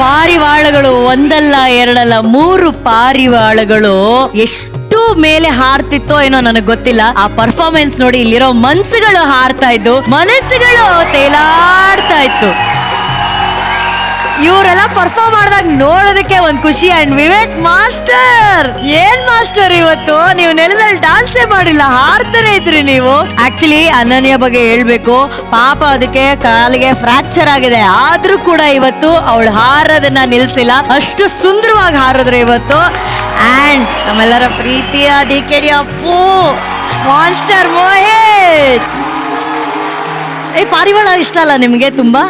ಪಾರಿವಾಳಗಳು ಒಂದಲ್ಲ ಎರಡಲ್ಲ 3 ಪಾರಿವಾಳಗಳು ಎಷ್ಟು ಮೇಲೆ ಹಾರ್ತಿತ್ತೋ ಏನೋ ನನಗೆ ಗೊತ್ತಿಲ್ಲ. ಆ ಪರ್ಫಾರ್ಮೆನ್ಸ್ ನೋಡಿ ಇಲ್ಲಿರೋ ಮನ್ಸುಗಳು ಹಾರ್ತಾ ಇದ್ದು, ಮನಸ್ಸುಗಳು ತೇಲಾಡ್ತಾ ಇತ್ತು. ಇವರೆಲ್ಲ ಪರ್ಫಾರ್ಮ್ ಮಾಡಿದಾಗ ನೋಡೋದಕ್ಕೆ ಒಂದ್ ಖುಷಿ. ಅಂಡ್ ವಿವೇಕ್ ಮಾಸ್ಟರ್, ಏನ್ ಮಾಸ್ಟರ್ ಇವತ್ತು ನೀವು ನೆಲದಲ್ಲಿ ಡಾನ್ಸೇ ಮಾಡಿಲ್ಲ, ಹಾರ್ತಾನೆ ಇದ್ರಿ ನೀವು. ಆಕ್ಚುಲಿ ಅನನ್ಯ ಬಗ್ಗೆ ಹೇಳ್ಬೇಕು, ಪಾಪ ಅದಕ್ಕೆ ಕಾಲಿಗೆ ಫ್ರಾಕ್ಚರ್ ಆಗಿದೆ, ಆದ್ರೂ ಕೂಡ ಇವತ್ತು ಅವಳು ಹಾರೋದನ್ನ ನಿಲ್ಸಿಲ್ಲ, ಅಷ್ಟು ಸುಂದರವಾಗಿ ಹಾರಿದ್ರೆ ಇವತ್ತು. ಅಂಡ್ ನಮ್ಮೆಲ್ಲರ ಪ್ರೀತಿಯ DKD ಅಪ್ಪು, ಮಾಸ್ಟರ್ ಮೋಹಿತ್. ಪಾರಿವಾಳ ಇಷ್ಟ ಅಲ್ಲ ನಿಮ್ಗೆ? ತುಂಬಾ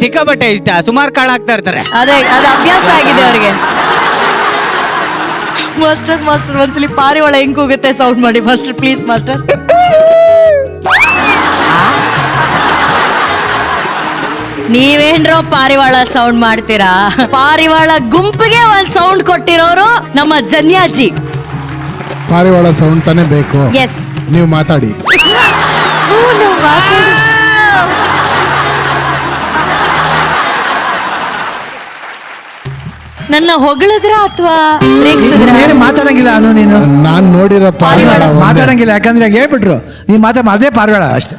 ಸಿಕ್ಕಾಪಟ್ಟೆ ಇಷ್ಟ. ಸುಮಾರು ಕಾಳಾಗ್ತಾ ಇರ್ತಾರೆ. ಅದೇ ಅದು ಅಭ್ಯಾಸ ಆಗಿದೆ ಅವ್ರಿಗೆ. ಮಾಸ್ಟರ್ ಮಾಸ್ಟರ್ ಒಂದ್ಸಲಿ ಪಾರಿವಾಳ ಹೆಂಗ್ ಹೋಗುತ್ತೆ ಸೌಂಡ್ ಮಾಡಿ ಮಾಸ್ಟರ್, ಪ್ಲೀಸ್ ಮಾಸ್ಟರ್. ನೀವೇನ್ರೋ ಪಾರಿವಾಳ ಸೌಂಡ್ ಮಾಡ್ತೀರಾ? ಪಾರಿವಾಳ ಗುಂಪಿಗೆ ಒಂದ್ ಸೌಂಡ್ ಕೊಟ್ಟಿರೋರು ನಮ್ಮ ಜನ್ಯಾಜಿ. ಪಾರಿವಾಳ ಸೌಂಡ್ ತಾನೇ ಬೇಕು. ಎಸ್, ನೀವು ಮಾತಾಡಿ. ನನ್ನ ಹೊಗಳಿದ್ರ ಅಥವಾ ಏನು ಮಾತಾಡಂಗಿಲ್ಲ ಅನು ನೀನು. ನಾನ್ ನೋಡಿರೋ ಪಾರಿವಾಳ ಮಾತಾಡಂಗಿಲ್ಲ, ಯಾಕಂದ್ರೆ ಹೇಳ್ಬಿಟ್ರು ನೀ ಅದೇ ಪಾರಿವಾಳ ಅಷ್ಟೇ.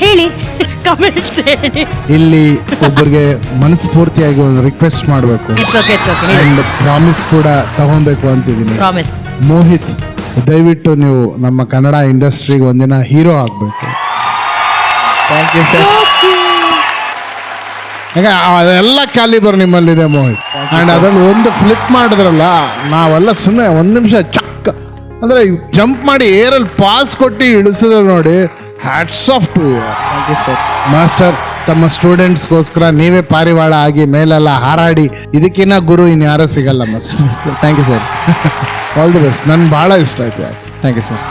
ಹೇಳಿ, ಕಮೆಂಟ್ಸ್ ಹೇಳಿ. ಇಲ್ಲಿ ಒಬ್ಬರಿಗೆ ಮನಸ್ಫೂರ್ತಿಯಾಗಿ ಒಂದು ರಿಕ್ವೆಸ್ಟ್ ಮಾಡಬೇಕು ಅಂಡ್ ಪ್ರಾಮಿಸ್ ಕೂಡ ತಗೊಬೇಕು ಅಂತಿದ್ದೀನಿ. ಪ್ರಾಮಿಸ್. ಮೋಹಿತ್, ದಯವಿಟ್ಟು ನೀವು ನಮ್ಮ ಕನ್ನಡ ಇಂಡಸ್ಟ್ರಿಗೆ ಒಂದಿನ ಹೀರೋ ಆಗ್ಬೇಕು. Thank you sir. ಯಾಕೆ ಅದೆಲ್ಲ ಕ್ಯಾಲಿಬರ್ ನಿಮ್ಮಲ್ಲಿದೆ ಮೋಹಿತ್. ಅಂಡ್ ಅದನ್ನು ಒಂದು ಫ್ಲಿಪ್ ಮಾಡಿದ್ರಲ್ಲ, ನಾವೆಲ್ಲ ಸುಮ್ಮನೆ ಒಂದ್ ನಿಮಿಷ ಚಕ್ ಅಂದ್ರೆ ಜಂಪ್ ಮಾಡಿ ಏರಲ್ಲಿ ಪಾಸ್ ಕೊಟ್ಟು ಇಳಿಸಿದ್ರೆ ನೋಡಿ, hats off to you. Thank you sir. Master, ತಮ್ಮ ಸ್ಟೂಡೆಂಟ್ಸ್ಗೋಸ್ಕರ ನೀವೇ ಪಾರಿವಾಳ ಆಗಿ ಮೇಲೆಲ್ಲ ಹಾರಾಡಿ, ಇದಕ್ಕಿನ್ನ ಗುರು ಇನ್ಯಾರೂ ಸಿಗಲ್ಲ master. Thank you sir. All the best. ನನ್ಗೆ ಬಹಳ ಇಷ್ಟ ಆಯ್ತು. Thank you sir.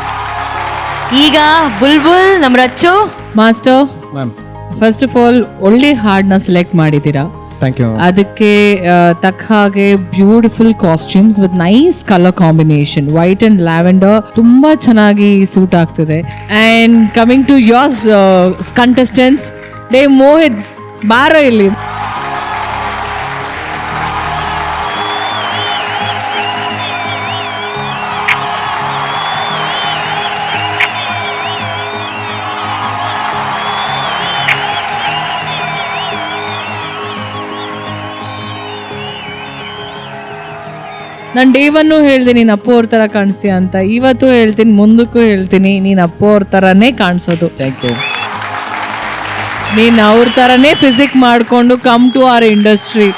ಈಗ ಬುಲ್ಬುಲ್ ನಮ್ಮ Rachchu. Master, ma'am, first of all ಒಳ್ಳೆ ಹಾಡ್ನ ಸೆಲೆಕ್ಟ್ ಮಾಡಿದ್ದೀರಾ. Thank you. ಅದಕ್ಕೆ ತಕ್ಕ ಹಾಗೆ beautiful costumes with nice colour combination, white and lavender ತುಂಬಾ ಚೆನ್ನಾಗಿ ಸೂಟ್ ಆಗ್ತದೆ. And coming to yours contestants, ಡೇ ಮೋಹಿತ್ ಬಾರೋ ಇಲ್ಲಿ. ನಾನು ಡೇವನ್ನು ಹೇಳ್ದೆ ನೀನು ಅಪ್ಪು ಅವ್ರ ಥರ ಕಾಣಿಸ್ತೀಯ ಅಂತ, ಇವತ್ತು ಹೇಳ್ತೀನಿ, ಮುಂದಕ್ಕೂ ಹೇಳ್ತೀನಿ, ನೀನು ಅಪ್ಪು ಅವ್ರ ಥರನೇ ಕಾಣಿಸೋದು. Thank you. ನೀನು ಅವ್ರ ಥರನೇ ಫಿಸಿಕ್ ಮಾಡಿಕೊಂಡು ಕಮ್ ಟು ಅವರ್ ಇಂಡಸ್ಟ್ರಿ.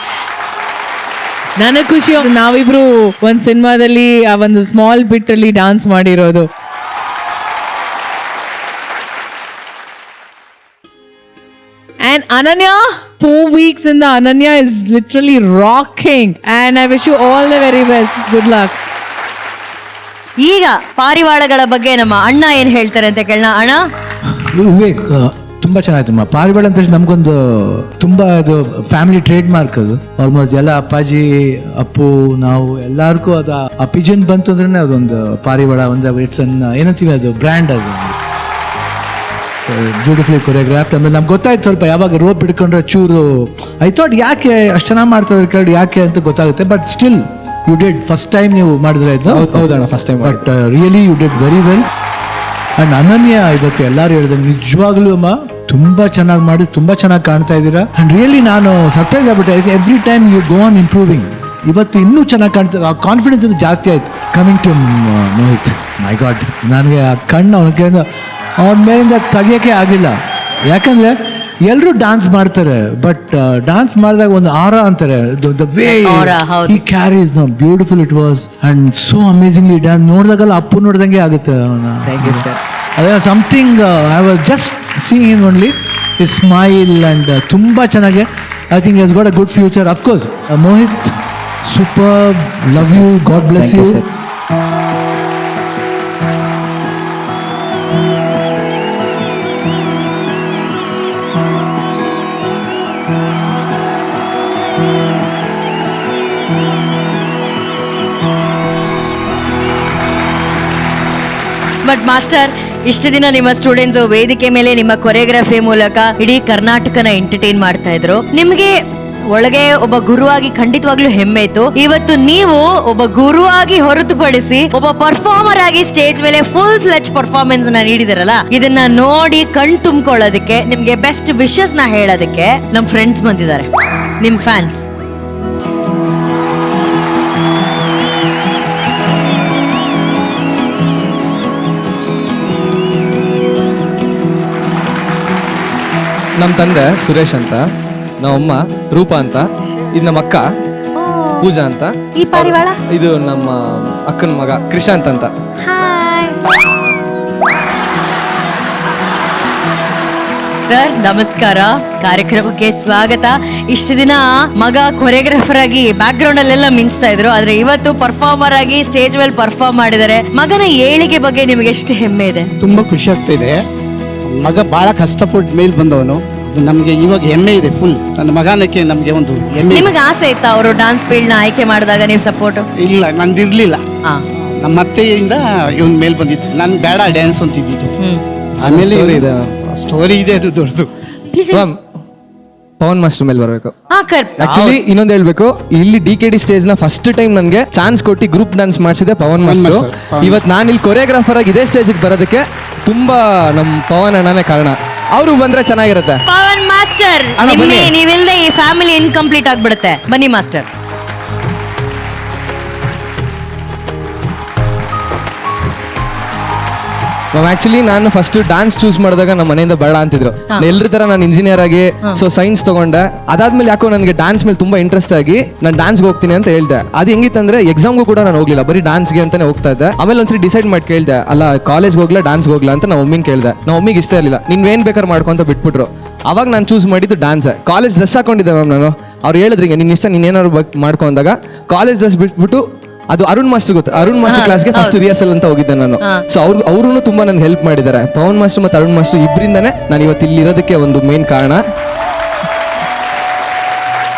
ನನಗೆ ಖುಷಿ, ನಾವಿಬ್ರು ಒಂದು ಸಿನಿಮಾದಲ್ಲಿ ಆ ಒಂದು ಸ್ಮಾಲ್ ಬಿಟ್ಟಲ್ಲಿ ಡಾನ್ಸ್ ಮಾಡಿರೋದು. And Ananya, 4 weeks in the Ananya is literally rocking. And I wish you all the very best. Good luck. ಈಗ ಪಾರಿವಾಳಗಳ ಬಗ್ಗೆ ನಮ್ಮ ಅಣ್ಣ ಏನ್ ಹೇಳ್ತಾರೆ ಅಂತ ಕೇಳೋಣ. ಅಣ್ಣ, ವಿವೇಕ್, ತುಂಬಾ ಚೆನ್ನಾಯ್ತಮ್ಮ. ಪಾರಿವಾಳ ಅಂತ ನಮ್ಗೊಂದು ತುಂಬಾ ಅದು ಫ್ಯಾಮಿಲಿ ಟ್ರೇಡ್ ಮಾರ್ಕ್. ಅದು ಆಲ್ಮೋಸ್ಟ್ ಎಲ್ಲ ಅಪ್ಪಾಜಿ, ಅಪ್ಪು, ನಾವು ಎಲ್ಲಾರ್ಗೂ ಅದು ಆ ಪಿಜನ್ ಬಂತು ಅಂದ್ರೆ ಅದೊಂದು ಪಾರಿವಾಳ ಒಂದು ಇಟ್ಸ್ ಅನ್ ಏನಂತೀವಿ, ಅದು ಬ್ರ್ಯಾಂಡ್. ಅದು ಬ್ಯೂಟಿಫುಲಿ ಕೊರಿಯೋಗ್ರಾಫ್ಟ್. ಆಮೇಲೆ ನಮ್ಗೆ ಗೊತ್ತಾಯ್ತು ಸ್ವಲ್ಪ, ಯಾವಾಗ ರೋಪ್ ಹಿಡ್ಕೊಂಡ್ರೆ ಚೂರು ಐ ಥಾಟ್ ಯಾಕೆ ಅಷ್ಟು ಚೆನ್ನಾಗಿ ಮಾಡ್ತಾರೆ ಕರಡು ಯಾಕೆ ಅಂತ ಗೊತ್ತಾಗುತ್ತೆ. But still you did first time ನೀವು ಮಾಡಿದ್ರೆ ಇದು. ಹೌದಣ್ಣ, first time. But really you did very well. And Ananya, ಇವತ್ತು ಎಲ್ಲರೂ ಹೇಳಿದಂಗೆ ನಿಜವಾಗ್ಲೂ ಅಮ್ಮ ತುಂಬಾ ಚೆನ್ನಾಗಿ ಮಾಡಿ, ತುಂಬಾ ಚೆನ್ನಾಗಿ ಕಾಣ್ತಾ ಇದ್ದೀರಾ. ಅಂಡ್ ರಿಯಲಿ ನಾನು ಸರ್ಪ್ರೈಸ್ ಆಗ್ಬಿಟ್ಟೆ. Every time you go on improving. ಇವತ್ತು ಇನ್ನೂ ಚೆನ್ನಾಗಿ ಕಾಣ್ತದೆ, ಆ ಕಾನ್ಫಿಡೆನ್ಸ್ ಜಾಸ್ತಿ ಆಯ್ತು. Coming to Mohit, my god, ನನಗೆ ಆ ಕಣ್ಣು ಅವನ ಮೇಲಿಂದ ತೆಗಿಯೋಕ್ಕೆ ಆಗಿಲ್ಲ. ಯಾಕಂದ್ರೆ ಎಲ್ಲರೂ ಡಾನ್ಸ್ ಮಾಡ್ತಾರೆ, ಬಟ್ ಡಾನ್ಸ್ ಮಾಡಿದಾಗ ಒಂದು ಆರ ಅಂತಾರೆ, the way he carries, beautiful it was and so amazingly dance. ನೋಡಿದಾಗಲ್ಲ ಅಪ್ಪು ನೋಡ್ದಂಗೆ ಆಗುತ್ತೆ ಅವನ. Thank you sir. ಅದೇ something I was just seeing him only, his smile and ತುಂಬ ಚೆನ್ನಾಗಿ. I think has got a good future. Of course Mohit, super, love you, god bless you. But master, ಇಷ್ಟು ದಿನ ನಿಮ್ಮ ಸ್ಟೂಡೆಂಟ್ಸ್ ವೇದಿಕೆ ಮೇಲೆ ನಿಮ್ಮ ಕೊರಿಯೋಗ್ರಫಿ ಮೂಲಕ ಇಡೀ ಕರ್ನಾಟಕನ ಎಂಟರ್ಟೈನ್ ಮಾಡ್ತಾ ಇದ್ರು. ನಿಮ್ಗೆ ಒಳಗೆ ಒಬ್ಬ ಗುರುವಾಗಿ ಖಂಡಿತವಾಗ್ಲೂ ಹೆಮ್ಮೆ ಇತ್ತು. ಇವತ್ತು ನೀವು ಒಬ್ಬ ಗುರುವಾಗಿ ಹೊರತುಪಡಿಸಿ ಒಬ್ಬ ಪರ್ಫಾರ್ಮರ್ ಆಗಿ ಸ್ಟೇಜ್ ಮೇಲೆ ಫುಲ್ ಫ್ಲೆಜ್ ಪರ್ಫಾರ್ಮೆನ್ಸ್ ನ ನೀಡಿದಿರಲ್ಲ, ಇದನ್ನ ನೋಡಿ ಕಣ್ ತುಂಬಿಕೊಳ್ಳೋದಕ್ಕೆ, ನಿಮ್ಗೆ ಬೆಸ್ಟ್ ವಿಶಸ್ ನ ಹೇಳೋದಕ್ಕೆ ನಮ್ ಫ್ರೆಂಡ್ಸ್ ಬಂದಿದ್ದಾರೆ, ನಿಮ್ ಫ್ಯಾನ್ಸ್. ನಮ್ಮ ತಂದೆ ಸುರೇಶ್ ಅಂತ, ನಮ್ಮಮ್ಮ ರೂಪಾ ಅಂತ, ಇದು ನಮ್ಮ ಅಕ್ಕ ಪೂಜಾ ಅಂತ, ಈ ಪಾರಿವಾಳ ಇದು ನಮ್ಮ ಅಕ್ಕನ ಮಗ ಕ್ರಿಶಾಂತ್ ಅಂತ. ಸರ್ ನಮಸ್ಕಾರ, ಕಾರ್ಯಕ್ರಮಕ್ಕೆ ಸ್ವಾಗತ. ಇಷ್ಟು ದಿನ ಮಗ ಕೊರಿಯೋಗ್ರಾಫರ್ ಆಗಿ ಬ್ಯಾಕ್ ಗ್ರೌಂಡ್ ಅಲ್ಲೆಲ್ಲ ಮಿಂಚ್ತಾ ಇದ್ರು, ಆದ್ರೆ ಇವತ್ತು ಪರ್ಫಾರ್ಮರ್ ಆಗಿ ಸ್ಟೇಜ್ ಮೇಲೆ ಪರ್ಫಾರ್ಮ್ ಮಾಡಿದ್ದಾರೆ. ಮಗನ ಏಳಿಗೆ ಬಗ್ಗೆ ನಿಮಗೆ ಎಷ್ಟು ಹೆಮ್ಮೆ ಇದೆ? ತುಂಬ ಖುಷಿ ಆಗ್ತಾ ಇದೆ. ಮಗ ಭಾಳ ಕಷ್ಟಪಟ್ಟು ಮೇಲ್ ಬಂದವನು, ನಮಗೆ ಇವಾಗ ಹೆಮ್ಮೆ ಇದೆ ಫುಲ್. ನನ್ನ ಮಗನಕ್ಕೆ ನಮಗೆ ಒಂದು ಹೆಮ್ಮೆ. ನಿಮಗೆ ಆಸೆ ಇತ್ತಾ ಅವರು ಡಾನ್ಸ್ ಫೀಲ್ಡ್ ನ ಆಯ್ಕೆ ಮಾಡಿದಾಗ ನೀವು ಸಪೋರ್ಟ್? ಇಲ್ಲ, ನಂದಿರ್ಲಿಲ್ಲ. ನಮ್ಮ ಅತ್ತೆಯಿಂದ ಇವನ್ ಮೇಲ್ ಬಂದಿತ್ತು. ನಾನು ಬೇಡ ಡ್ಯಾನ್ಸ್ ಅಂತಿದ್ದು. ಆಮೇಲೆ Story ಇದೆ. ಸ್ಟೋರಿ ಇದೆ, ಅದು ದೊಡ್ಡದು. ಮ್ಯಾಮ್, ಪವನ್ ಮಾಸ್ಟರ್ ಮೇಲೆ ಬರಬೇಕು. ಆಕ್ಚುಲಿ ಆಕ್ಚುಲಿ ಇನ್ನೊಂದು ಹೇಳ್ಬೇಕು, ಇಲ್ಲಿ DKD ಸ್ಟೇಜ್ ನ ಫಸ್ಟ್ ಟೈಮ್ ನನಗೆ ಚಾನ್ಸ್ ಕೊಟ್ಟು ಗ್ರೂಪ್ ಡಾನ್ಸ್ ಮಾಡಿಸಿದೆ ಪವನ್ ಮಾಸ್ಟರ್. ಮಾಸ್ಟರ್. ಇವತ್ತು ನಾನು ಇಲ್ಲಿ ಕೊರಿಯೋಗ್ರಾಫರ್ ಆಗಿ ಇದೇ ಸ್ಟೇಜ್ ಬರೋದಕ್ಕೆ ತುಂಬಾ ನಮ್ಮ ಪವನ್ ಅಣ್ಣನೇ ಕಾರಣ. ಅವರು ಬಂದ್ರೆ ಚೆನ್ನಾಗಿರುತ್ತೆ. ಪವನ್ ಮಾಸ್ಟರ್, ಅಣ್ಣ, ಬನ್ನಿ. ನೀವಿಲ್ಲದೆ ಈ ಫ್ಯಾಮಿಲಿ ಇನ್ಕಂಪ್ಲೀಟ್ ಆಗ್ಬಿಡುತ್ತೆ. ಬನ್ನಿ ಮಾಸ್ಟರ್. ಆಕ್ಚುಲಿ ನಾನು ಫಸ್ಟ್ ಡಾನ್ಸ್ ಚೂಸ್ ಮಾಡಿದಾಗ ನಮ್ಮ ಮನೆಯಿಂದ ಬೇಡ ಅಂತಿದ್ರು. ಎಲ್ಲರ ತರ ನಾನು ಇಂಜಿನಿಯರ್ ಆಗಿ ಸೊ ಸೈನ್ಸ್ ತಗೊಂಡೆ. ಅದಾದ್ಮೇಲೆ ಯಾಕೋ ನನಗೆ ಡಾನ್ಸ್ ಮೇಲೆ ತುಂಬಾ ಇಂಟ್ರೆಸ್ಟ್ ಆಗಿ ನಾನು ಡಾನ್ಸ್ಗೆ ಹೋಗ್ತೀನಿ ಅಂತ ಹೇಳ್ದೆ. ಅದು ಹೆಂಗಿತ್ತಂದ್ರೆ ಎಕ್ಸಾಮ್ಗೂ ಕೂಡ ನಾನು ಹೋಗ್ಲಿಲ್ಲ, ಬರೀ ಡಾನ್ಸ್ಗೆ ಅಂತಾನೆ ಹೋಗ್ತಾ ಇದ್ದೆ. ಆಮೇಲೆ ಒಂದ್ಸರಿ ಡಿಸೈಡ್ ಮಾಡಿ ಕೇಳ್ದೆ, ಅಲ್ಲ ಕಾಲೇಜ್ಗೆ ಹೋಗ್ಲಾ ಡಾನ್ಸ್ಗೆ ಹೋಗ್ಲಾ ಅಂತ ನಮ್ಮ ಮಮ್ಮಿನ ಕೇಳ್ದೆ. ನಮ್ಮ ಮಮ್ಮಿಗೆ ಇಷ್ಟ ಇರಲಿಲ್ಲ, ನೀವೇನ್ ಬೇಕಾದ್ರೆ ಮಾಡ್ಕೊಂತ ಬಿಟ್ಬಿಟ್ರು. ಅವಾಗ ನಾನು ಚೂಸ್ ಮಾಡಿದ್ದು ಡಾನ್ಸ್. ಕಾಲೇಜ್ ಡ್ರೆಸ್ ಹಾಕೊಂಡಿದ್ದೆ ಮ್ಯಾಮ್ ನಾನು. ಅವ್ರು ಹೇಳಿದ್ರಿಗೆ ನಿನ್ನ ಇಷ್ಟ, ನೀನೇನಾದ್ರು ಮಾಡ್ಕೊ ಅಂದಾಗ ಕಾಲೇಜ್ ಡ್ರೆಸ್ ಬಿಟ್ಬಿಟ್ಟು ಅದು ಅರುಣ್ ಮಾಸ್ಟರ್ ಗೊತ್ತು, ಅರುಣ್ ಮಾಸ್ಟರ್ ಕ್ಲಾಸ್ಗೆ ಫಸ್ಟ್ ರಿಹರ್ಸಲ್ ಅಂತ ಹೋಗಿದ್ದೆ ನಾನು. ಸೊ ಅವರು ತುಂಬಾ ನನ್ಗೆ ಹೆಲ್ಪ್ ಮಾಡಿದ್ದಾರೆ. ಪವನ್ ಮಾಸ್ಟರ್ ಮತ್ತು ಅರುಣ್ ಮಾಸ್ಟರ್ ಇಬ್ಬರಿಂದಾನೆ ನಾನು ಇವತ್ತು ಇಲ್ಲಿ ಇರೋದಕ್ಕೆ ಒಂದು ಮೇನ್ ಕಾರಣ.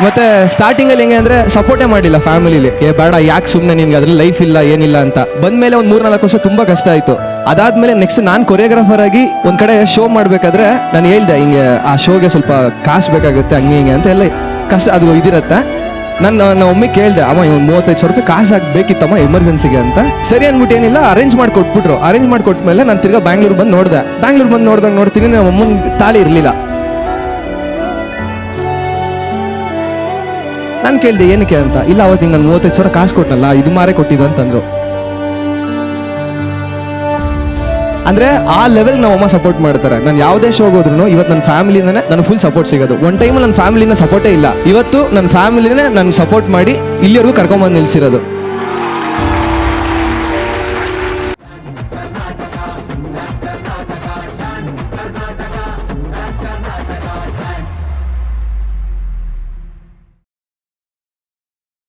ಮತ್ತೆ ಸ್ಟಾರ್ಟಿಂಗ್ ಅಲ್ಲಿ ಹೆಂಗೆ ಅಂದ್ರೆ ಸಪೋರ್ಟೇ ಮಾಡಿಲ್ಲ ಫ್ಯಾಮಿಲಿಲಿ. ಬೇಡ, ಯಾಕೆ ಸುಮ್ಮನೆ, ನಿನ್ಗೆ ಅದ್ರಲ್ಲಿ ಲೈಫ್ ಇಲ್ಲ ಏನಿಲ್ಲ ಅಂತ. ಬಂದ್ಮೇಲೆ ಒಂದು 3-4 ವರ್ಷ ತುಂಬಾ ಕಷ್ಟ ಆಯ್ತು. ಅದಾದ್ಮೇಲೆ ನೆಕ್ಸ್ಟ್ ನಾನು ಕೊರಿಯೋಗ್ರಾಫರ್ ಆಗಿ ಒಂದ್ ಕಡೆ ಶೋ ಮಾಡ್ಬೇಕಾದ್ರೆ ನಾನು ಹೇಳ್ದೆ, ಹಿಂಗೆ ಆ ಶೋಗೆ ಸ್ವಲ್ಪ ಕಾಸು ಬೇಕಾಗುತ್ತೆ ಹಂಗೆ ಹಿಂಗೆ ಅಂತ ಎಲ್ಲ ಕಷ್ಟ ಅದು ಇದಿರತ್ತೆ. ನಾನು ಒಮ್ಮೆ ಕೇಳಿದೆ, ಅಮ್ಮ ಇವ್ನು 35,000 ರೂಪಾಯಿ ಕಾಸು ಹಾಕ್ಬೇಕಿತ್ತಮ್ಮ ಎಮರ್ಜೆನ್ಸಿಗೆ ಅಂತ. ಸರಿ ಅಂದ್ಬಿಟ್ಟು ಏನಿಲ್ಲ ಅರೇಂಜ್ ಮಾಡ್ಕೊಟ್ಬಿಟ್ರು. ಅರೇಂಜ್ ಮಾಡ್ಕೊಟ್ಮೇಲೆ ನಾನು ತಿರ್ಗಾ ಬ್ಯಾಂಗ್ಳೂರ್ ಬಂದು ನೋಡಿದೆ. ಬ್ಯಾಂಗ್ಳೂರ್ ಬಂದು ನೋಡ್ತೀನಿ ನಮ್ಮ ಅಮ್ಮನ ತಾಳಿ ಇರಲಿಲ್ಲ. ನಾನು ಕೇಳಿದೆ ಏನಕ್ಕೆ ಅಂತ. ಇಲ್ಲ, ಅವತ್ತು ನಾನು 35,000 ಕಾಸು ಕೊಟ್ಟನಲ್ಲ, ಇದು ಮಾರೇ ಕೊಟ್ಟಿದ್ದು ಅಂತಂದ್ರು. ಅಂದ್ರೆ ಆ ಲೆವೆಲ್ ನಮ್ಮ ಅಮ್ಮ ಸಪೋರ್ಟ್ ಮಾಡ್ತಾರೆ. ನಾನು ಯಾವುದೇ ಶೋಗೆ ಹೋದ್ರು ಇವತ್ತು ನನ್ನ ಫ್ಯಾಮಿಲಿಂದನೇ ನನಗೆ ಫುಲ್ ಸಪೋರ್ಟ್ ಸಿಗೋದು. ಒನ್ ಟೈಮ್ ನನ್ನ ಫ್ಯಾಮಿಲಿನ ಸಪೋರ್ಟೇ ಇಲ್ಲ, ಇವತ್ತು ನನ್ನ ಫ್ಯಾಮಿಲಿನೇ ನನ್ಗೆ ಸಪೋರ್ಟ್ ಮಾಡಿ ಇಲ್ಲಿವರೆಗೂ ಕರ್ಕೊಂಬಂದು ನಿಲ್ಸಿರೋದು.